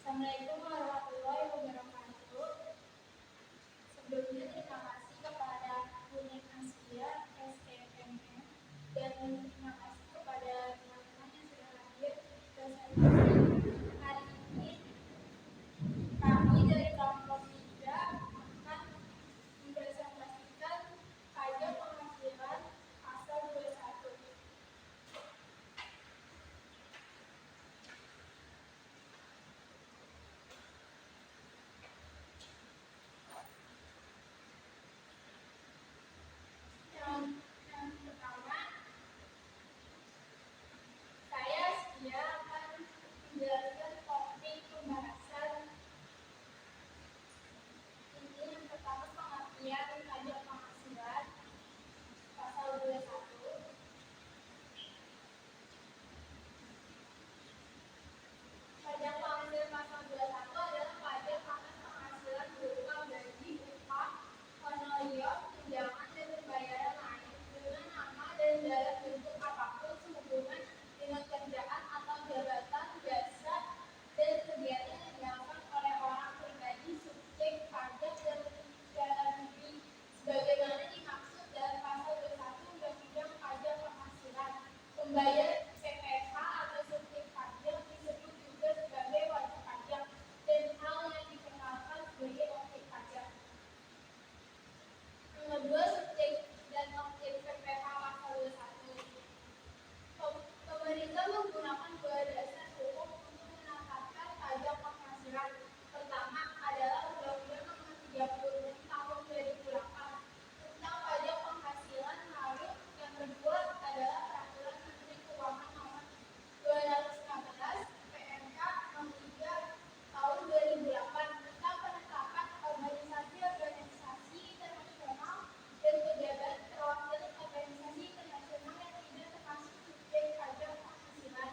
Assalamualaikum warahmatullahi wabarakatuh. Sebelumnya terima kasih kepada Bu Nek Aslia SEMM dan terima kasih kepada teman-teman yang sudah hadir presentasi hari ini. Kami dari kelompok 3 akan mempresentasikan pajak penghasilan pasal 21. Yang pertama, saya Aslia akan menjelaskan topik pembahasan. Ini yang pertama, pengertian pajak penghasilan pasal 21. Pajak penghasilan pasal 21 adalah pajak atas penghasilan berupa gaji, upah, honorium, tunjangan, dan pembayaran lain dengan nama dan dalam bentuk apapun sehubungan dengan kerjaan atau jabatan, jasa, dan kegiatan yang dilakukan oleh orang pribadi subjek pajak dalam negeri sebagaimana dimaksud dalam pasal 21 Undang-Undang Pajak Penghasilan. Pembayar PPh atau subjek pajak disebut juga sebagai wajib pajak dan hal yang dikenalkan sebagai objek pajak. Yang kedua, subjek dan objek PPh pasal 21. Pemerintah menggunakan dua dasar hukum untuk menetapkan pajak penghasilan. Pertama adalah Undang-Undang Nomor 36 Tahun 2008 tentang pajak penghasilan lalu yang kedua adalah Peraturan Menteri Keuangan Nomor 215 PMK Nomor 3 Tahun 2008 tentang penetapan organisasi internasional dan pejabat perwakilan organisasi internasional yang tidak termasuk subjek pajak penghasilan.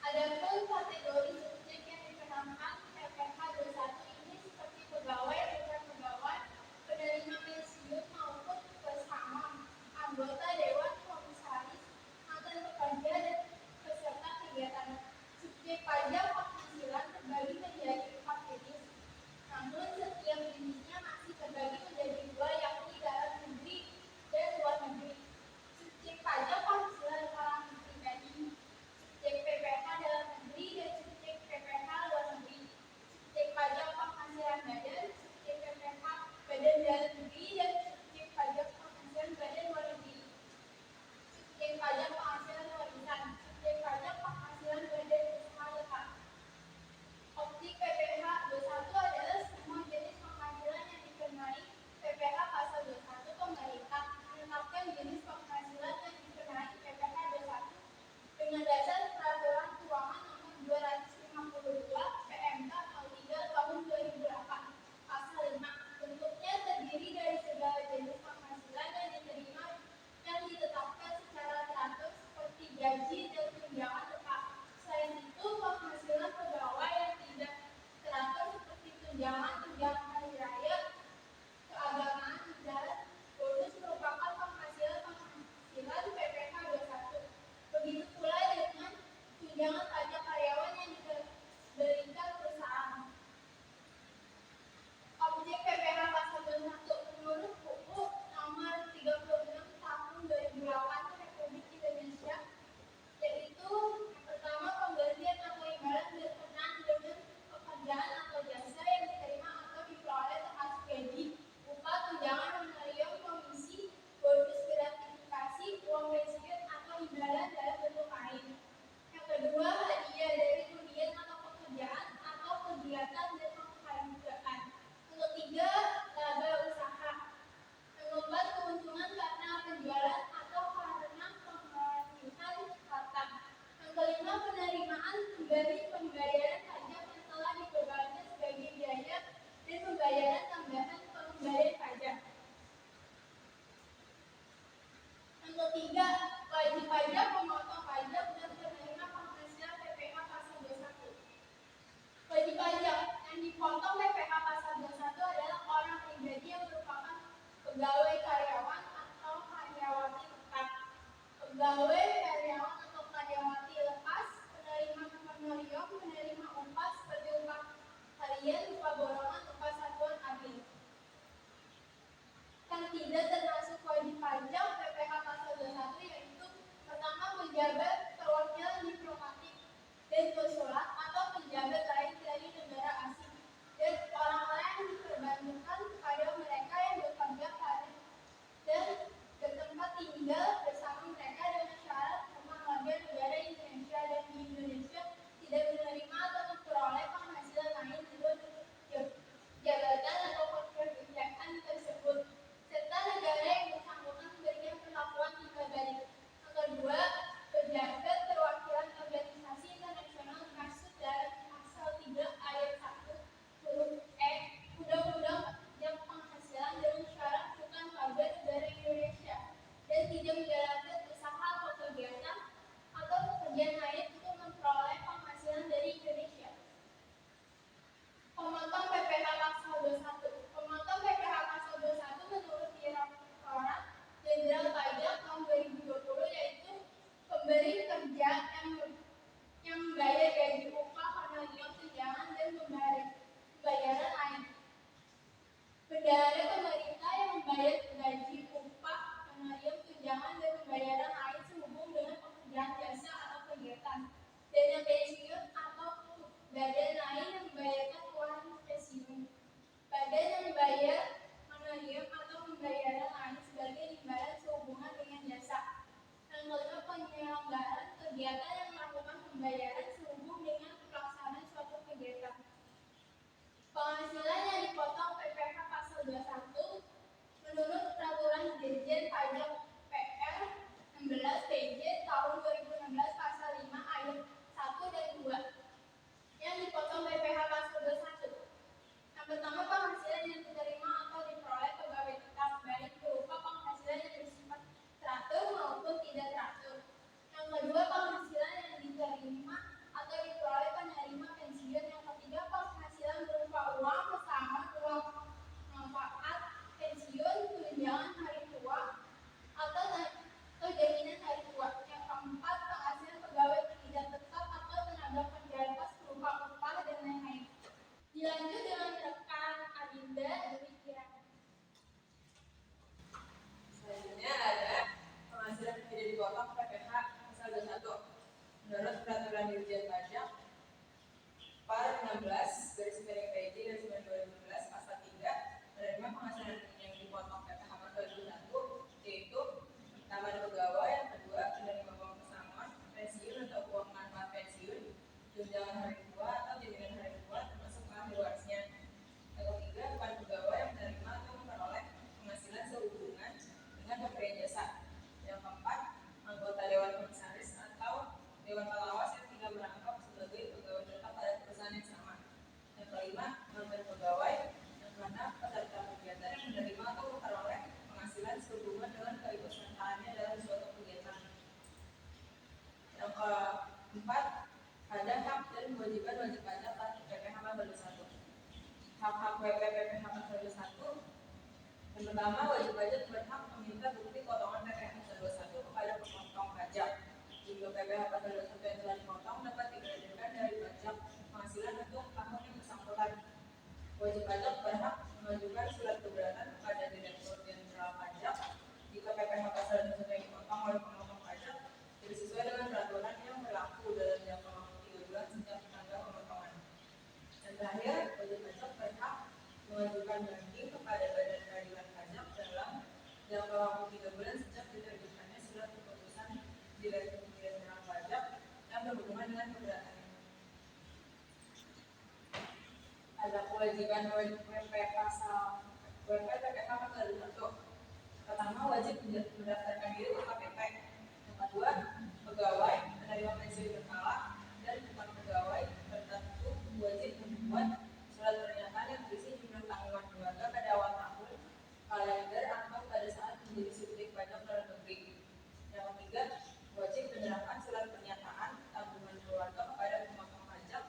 Adapun kategori subjek yang dikenakan PPh 21 ini seperti pegawai, bukan pegawai, penerima pensiun maupun pesangon, anggota dewan komisaris, mantan pekerja, dan peserta kegiatan. Subjek pajak penghasilan terbagi menjadi 4 jenis, namun setiap jenisnya masih terbagi menjadi 2, yakni dalam negeri dan luar negeri. Subjek pajak penghasilan orang pribadi, subjek PPh dalam negeri, dan subjek PPh luar negeri. Subjek pajak penghasilan badan, subjek PPh badan dalam negeri, dan subjek pajak penghasilan badan luar negeri. Subjek pajak penghasilan warisan, subjek pajak penghasilan badan usaha tetap. Objek PPh 21 adalah semua jenis penghasilan yang dikenai PPh pasal 21. Pemerintah menetapkan jenis penghasilan yang dikenai PPh 21 dengan dasar Peraturan Keuangan Nomor 252 PMK 03 Tahun 2008 Pasal 5. Bentuknya terdiri dari segala jenis penghasilan yang diterima yang ditetapkan secara teratur seperti gaji dan tunjangan tetap. Selain itu, penghasilan pegawai yang tidak teratur seperti tunjangan hari raya, keagamaan, dan bonus merupakan penghasilan PPh 21. Begitu pula dengan tunjangan pajak karyawan yang diberikan perusahaan. Objek PPh pasal 21 menurut Buku Nomor 36 Tahun 2008 Republik Indonesia, yaitu yang pertama, penggantian atau imbalan berkenaan dengan pekerjaan atau jasa yang diterima atau diperoleh termasuk gaji, upah, tunjangan, honorium, komisi, bonus, gratifikasi, uang pensiun, atau imbalan dalam bentuk lain. Yang kedua, Badan lain yang membayarkan uang pensiun. Badan yang membayar, menerima atau pembayaran lain sebagai imbalan sehubungan dengan jasa. Yang kelima, penyelenggaraan kegiatan yang melakukan pembayaran sehubung dengan pelaksanaan suatu kegiatan. Penghasilan yang dipotong PPh pasal 21 menurut peraturan Dirjen Pajak PR 16 PJ tahun 2016 pasal 5 ayat 1 dan 2 yang dipotong PPh pasal 21. Yang pertama, penghasilan yang diterima atau diperoleh pegawai tetap, baik berupa penghasilan yang bersifat teratur maupun tidak teratur. Yang kedua, penghasilan yang diterima atau diperoleh penerima pensiun. Yang ketiga, penghasilan berupa uang pesangon, uang manfaat pensiun, tunjangan hari tua, atau jaminan hari tua. Yang keempat, penghasilan pegawai tidak tetap atau tenaga kerja lepas berupa upah dan lain-lain. Dilanjut dengan rekan Adinda demikian. Selanjutnya ada penghasilan yang tidak dipotong PPh pasal 21. Menurut peraturan Dirjen Pajak par 16 garis miring PJ garis miring 2016 pasal 3 menerima penghasilan yang dipotong PPh pasal 21 yaitu pertama pegawai, yang kedua penerima uang pesangon, pensiun atau uang manfaat pensiun, tunjangan hari tua atau jaminan hari tua termasuk ahli warisnya. Yang ketiga, bukan pegawai yang menerima atau memperoleh penghasilan sehubungan dengan pemberian jasa. Yang keempat, anggota Dewan Komisaris atau Dewan Pengawas yang tidak merangkap sebagai pegawai tetap pada perusahaan yang sama. Yang kelima, mantan pegawai yang mana peserta kegiatan yang menerima atau memperoleh penghasilan sehubungan dengan keikutsertaannya dalam suatu kegiatan. Yang keempat, ada hak dan kewajiban wajib pajak atas PPh pasal 21. Hak-hak PPh pasal 21. Yang pertama, wajib pajak berhak meminta bukti potongan PPh pasal 21 kepada pemotong pajak. Jika PPh pasal 21 yang telah dipotong dapat digraderkan dari pajak penghasilan untuk tahun yang bersangkutan. Wajib pajak berhak mengajukan surat keberatan kepada Direktur Jenderal Pajak jika PPh pasal 21 yang dipotong oleh pemotong pajak tidak sesuai dengan peraturan yang berlaku dalam jangka waktu 3 bulan sejak tanggal pemotongan. Dan terakhir, wajib pajak berhak mengajukan banding kepada Badan Peradilan Pajak dalam jangka waktu 3 bulan sejak diterbitkannya surat keputusan Direktur Jenderal Pajak yang berhubungan dengan keberatannya. Ada kewajiban WP pasal PPh pasal 21. Pertama, wajib mendaftarkan diri ke KPP. Yang kedua, pegawai menerima pensiun berkala dan bukan pegawai tertentu wajib membuat surat pernyataan yang berisi jumlah tanggungan keluarga pada awal tahun kalender atau pada saat menjadi subjek pajak dalam negeri. Yang ketiga, wajib menyerahkan surat pernyataan tanggungan keluarga kepada pemotong pajak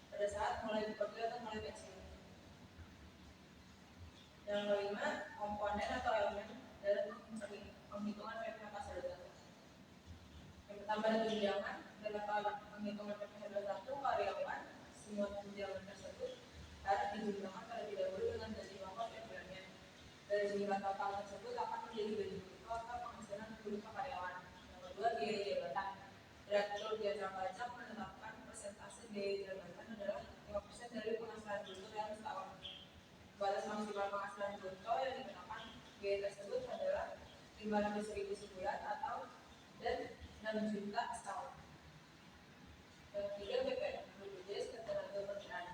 pada saat mulai bekerja atau mulai pensiun. Yang kelima, komponen atau elemen dalam penghitungan PPh pasal 21. Yang pertama ada tunjangan. Dalam penghitungan PPh 21, karyawan semua tunjangan tersebut harus dijumlahkan terlebih dahulu dengan gaji pokok setiap bulannya. Dari jumlah total tersebut akan menjadi gaji pokok atau penghasilan berupa karyawan. Yang kedua, biaya jabatan. Direktur Jenderal Pajak menetapkan persentase biaya jabatan adalah 5% dari penghasilan bruto dalam setahun. Batas maksimal penghasilan bruto yang dikenakan biaya tersebut adalah 500.000 sebulan atau dan 6 juta setahun. Yang ketiga, BPJS Ketenagakerjaan.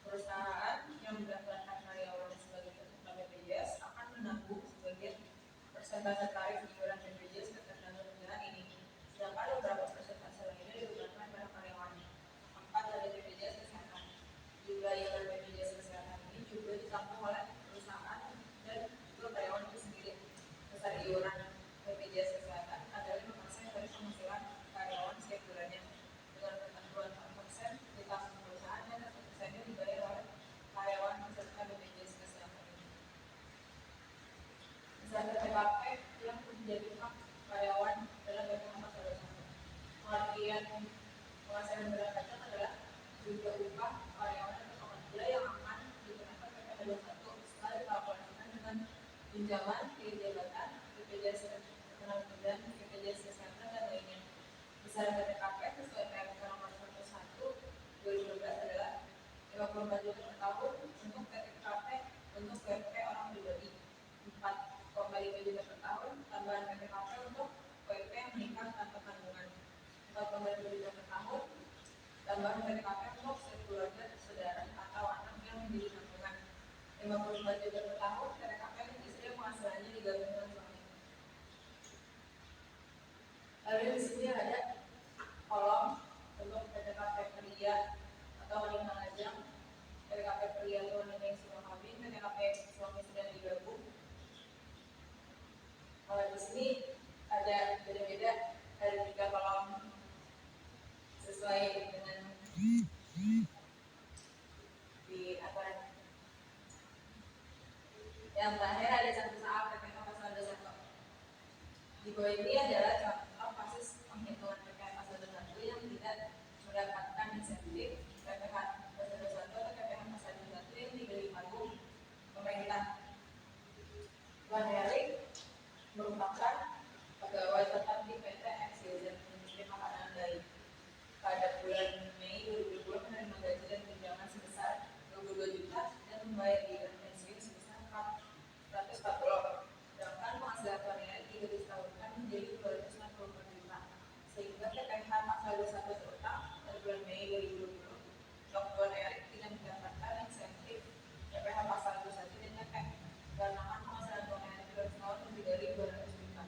Perusahaan yang mendaftarkan karyawan sebagai peserta BPJS akan menanggung sebagian persentase tarif iuran BPJS Ketenagakerjaan ini. Sedangkan beberapa persentase lainnya digunakan pada karyawan. Keempat, ada BPJS Kesehatan. Jumlah iuran BPJS Kesehatan ini juga ditanggung oleh perusahaan dan juga karyawan itu sendiri. Besar iuran BPJS Kesehatan adalah 5% dari penghasilan karyawan setiap bulannya. Dengan ketentuan 4% ditanggung perusahaan dan 1%-nya dibayar oleh karyawan peserta BPJS Kesehatan ini. Misalnya TKP yang menjadi hak karyawan dalam BPH pasal 21. Pengertian penghasilan berat pajak adalah jumlah upah karyawan atau pekerja yang akan dikenakan PPh 21 setelah dikalkulasikan dengan tunjangan, biaya jabatan, BPJS Ketenagakerjaan, BPJS Kesehatan dan lainnya. Besaran TKP sesuai PMK nomor 11 2012 adalah tambahan PTKP untuk sekeluarga, saudara, atau anak yang menjadi tanggungan. 54 juta per tahun PTKP istri yang penghasilannya digabungkan suami. Lalu di sini ada kolom untuk PTKP pria atau wanita lajang, PTKP pria atau wanita yang sudah kawin, PTKP suami sedang digabung. Di sini ada beda-beda, ada 3 kolom sesuai dengan di aturan. Yang terakhir ada contoh soal PPK pasal 21. Di bawah ini adalah contoh kasus penghitungan PPK pasal 21 yang tidak mendapatkan insentif PPK pasal 21 atau PPK pasal 21 yang diberi panggung pemerintah. Tuan Erik merupakan pegawai tetap di PT XYZ Industri Makanan Daik. Pada bulan Mei 2020 menerima gaji dan tunjangan sebesar 22 juta dan membayar iuran pensiun sebesar 440. Sedangkan penghasilan Tuan Erik juga disetahunkan menjadi 264 juta. Sehingga PPh pasal 21 terutang pada bulan Mei 2020 Tuan Erik tidak mendapatkan insentif PPh pasal 21 dan PPh karena penghasilan Tuan Erik dalam setahun lebih dari 200 juta.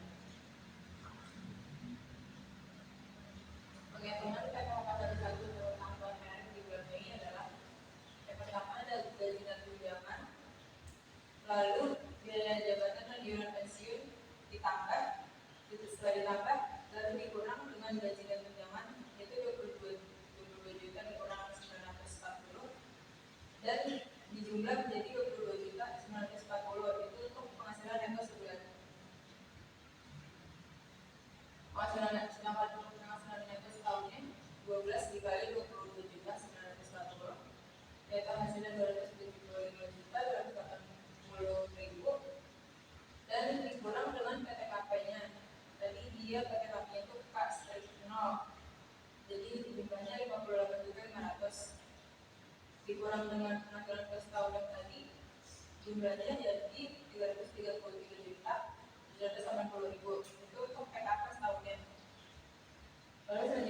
Penghitungan PPh pasal 21 tentang Tuan Erik di bulan Mei adalah yang pertama ada gaji dan tunjangan, lalu biaya jabatan dan iuran pensiun ditambah, setelah ditambah lalu dikurang dengan gaji dan tunjangan yaitu 22 juta dikurang 940 dan dijumlah menjadi 22 juta 940 itu untuk penghasilan neto sebulan. Sedangkan untuk penghasilan neto setahunnya 12 dikali 22 juta 940 yaitu hasilnya 275 juta 280 ribu dan dikurang dengan PTKP-nya. Tadi dia PTKP-nya itu K-0, jadi jumlahnya 58 juta 500 dikurang dengan penghasilan per setahun yang tadi jumlahnya jadi 333 juta 980 ribu itu untuk PKP setahunnya. Lalu